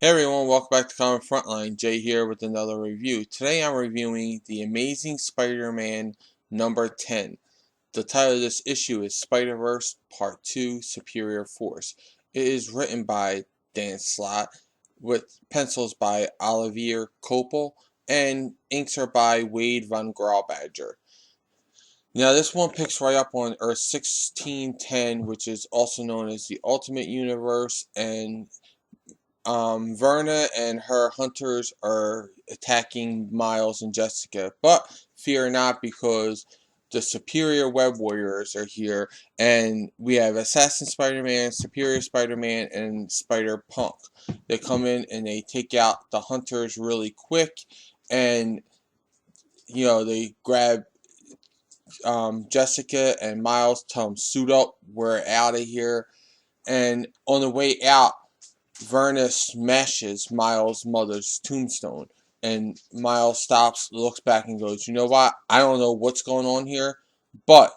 Hey everyone, welcome back to Comic Frontline. Jay here with another review. Today I'm reviewing The Amazing Spider-Man number 10. The title of this issue is SpiderVerse Part 2 Superior Force. It is written by Dan Slott with pencils by Olivier Coipel and inks are by Wade von Grawbadger. Now this one picks right up on Earth 1610, which is also known as the Ultimate Universe, and Verna and her hunters are attacking Miles and Jessica, but fear not because the Superior Web Warriors are here, and we have Assassin Spider-Man, Superior Spider-Man, and Spider-Punk. They come in and they take out the hunters really quick, and they grab Jessica and Miles, tell them suit up, we're out of here, and on the way out, Verna smashes Miles' mother's tombstone, and Miles stops, looks back, and goes, "You know what? I don't know what's going on here, but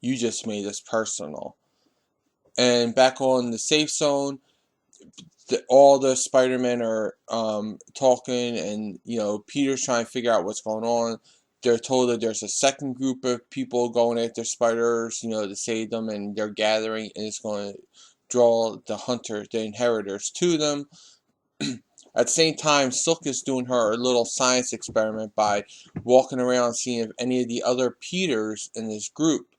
you just made this personal." And back on the safe zone, all the Spider-Men are talking, and Peter's trying to figure out what's going on. They're told that there's a second group of people going after spiders, to save them, and they're gathering, and it's going to draw the hunters, the inheritors, to them. At the same time, Silk is doing her little science experiment by walking around seeing if any of the other Peters in this group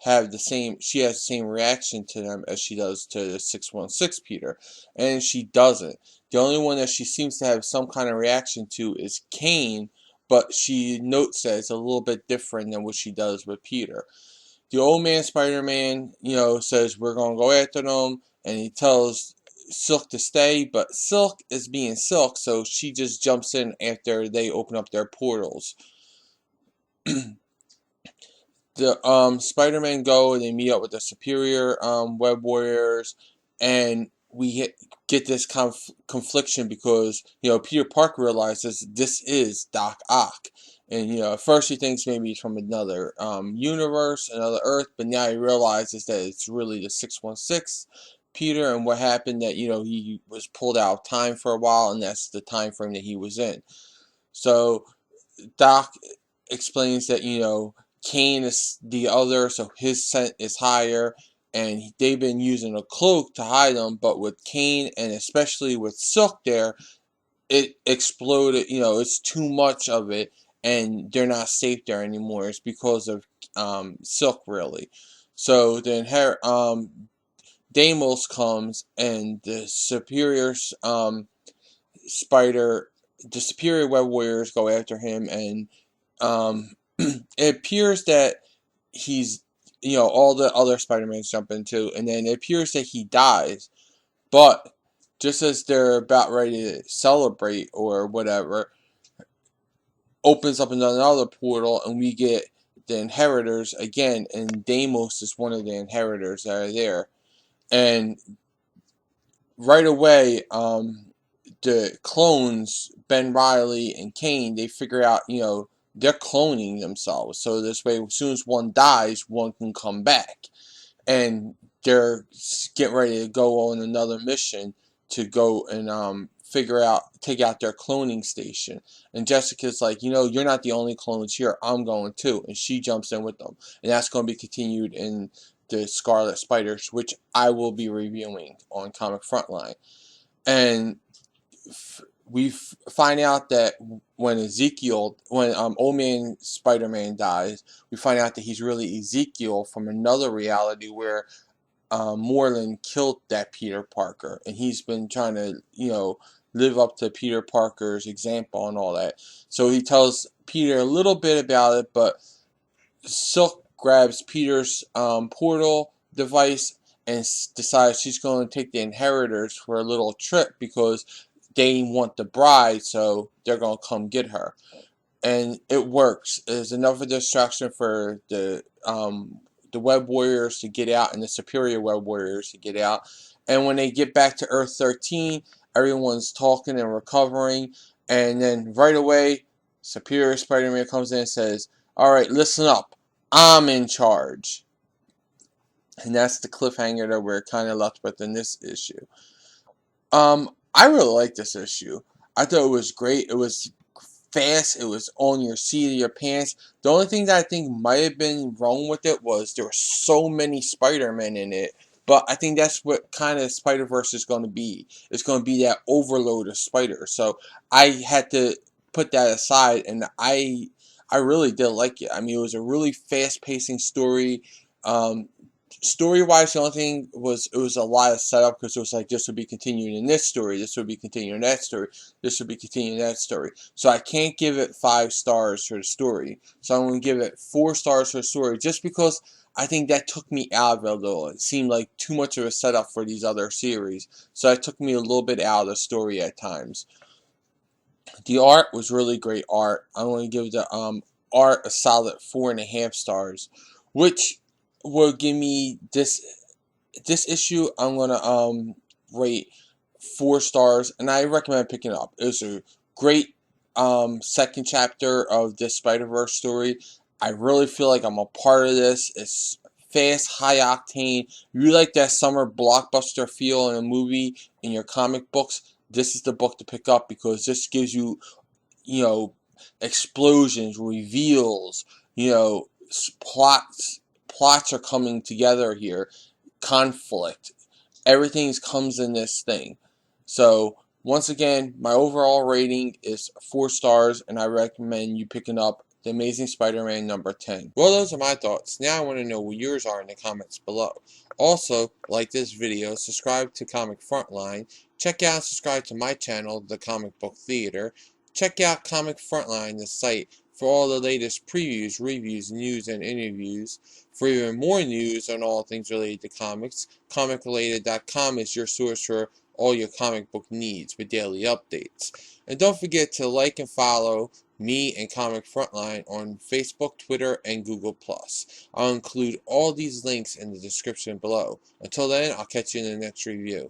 have the same, she has the same reaction to them as she does to the 616 Peter, and she doesn't. The only one that she seems to have some kind of reaction to is Kane, but she notes that it's a little bit different than what she does with Peter. The old man Spider-Man, says we're going to go after them, and he tells Silk to stay, but Silk is being Silk, so she just jumps in after they open up their portals. The Spider-Man go, and they meet up with the Superior Web Warriors, and we get this confliction because Peter Parker realizes this is Doc Ock. And at first he thinks maybe it's from another universe, another Earth, but now he realizes that it's really the 616 Peter, and what happened that he was pulled out of time for a while, and that's the time frame that he was in. So Doc explains that Kane is the other, so his scent is higher, and they've been using a cloak to hide them, but with Kane and especially with Silk there, it exploded. It's too much of it, and they're not safe there anymore. It's because of Silk, really. So the Deimos comes, and the Superior the Superior Web Warriors go after him, and it appears that he's, all the other Spider-Mans jump into, and then it appears that he dies, but just as they're about ready to celebrate or whatever, opens up another portal, and we get the inheritors again, and Deimos is one of the inheritors that are there. And right away, the clones, Ben Reilly and Kane, they figure out, they're cloning themselves. So this way, as soon as one dies, one can come back. And they're getting ready to go on another mission to go and take out their cloning station. And Jessica's like, you're not the only clones here. I'm going too. And she jumps in with them. And that's going to be continued in the Scarlet Spiders, which I will be reviewing on Comic Frontline. And we find out that when Old Man Spider-Man dies, we find out that he's really Ezekiel from another reality where Moreland killed that Peter Parker, and he's been trying to, live up to Peter Parker's example and all that. So he tells Peter a little bit about it, but Silk grabs Peter's portal device and decides she's going to take the inheritors for a little trip because they want the bride, so they're going to come get her. And it works. There's enough of a distraction for the Web Warriors to get out and the Superior Web Warriors to get out. And when they get back to Earth 13, everyone's talking and recovering. And then right away, Superior Spider-Man comes in and says, "All right, listen up. I'm in charge." And that's the cliffhanger that we're kind of left with in this issue. I really like this issue. I thought it was great. It was fast. It was on your seat of your pants. The only thing that I think might have been wrong with it was there were so many Spider-Men in it. But I think that's what kind of Spider-Verse is going to be. It's going to be that overload of spiders. So I had to put that aside, and I really did like it. I mean, it was a really fast-pacing story. Um, Story-wise, the only thing was it was a lot of setup because it was like this would be continuing in this story, this would be continuing in that story, this would be continuing in that story. So I can't give it 5 stars for the story. So I'm going to give it 4 stars for the story just because I think that took me out of it a little. It seemed like too much of a setup for these other series. So it took me a little bit out of the story at times. The art was really great art. I'm going to give the art a solid 4.5 stars, which will give me this issue. I'm gonna rate 4 stars, and I recommend picking it up. It was a great second chapter of this Spider-Verse story. I really feel like I'm a part of this. It's fast, high octane. You like that summer blockbuster feel in a movie in your comic books, this is the book to pick up because this gives you, you know, explosions, reveals, you know, plots are coming together here, conflict, everything comes in this thing. So once again, my overall rating is 4 stars, and I recommend you picking up The Amazing Spider-Man number 10. Well, those are my thoughts. Now I want to know what yours are in the comments below. Also, like this video, subscribe to Comic Frontline, check out and subscribe to my channel, The Comic Book Theater. Check out Comic Frontline, the site, for all the latest previews, reviews, news, and interviews. For even more news on all things related to comics, comicrelated.com is your source for all your comic book needs with daily updates. And don't forget to like and follow me and Comic Frontline on Facebook, Twitter, and Google+. I'll include all these links in the description below. Until then, I'll catch you in the next review.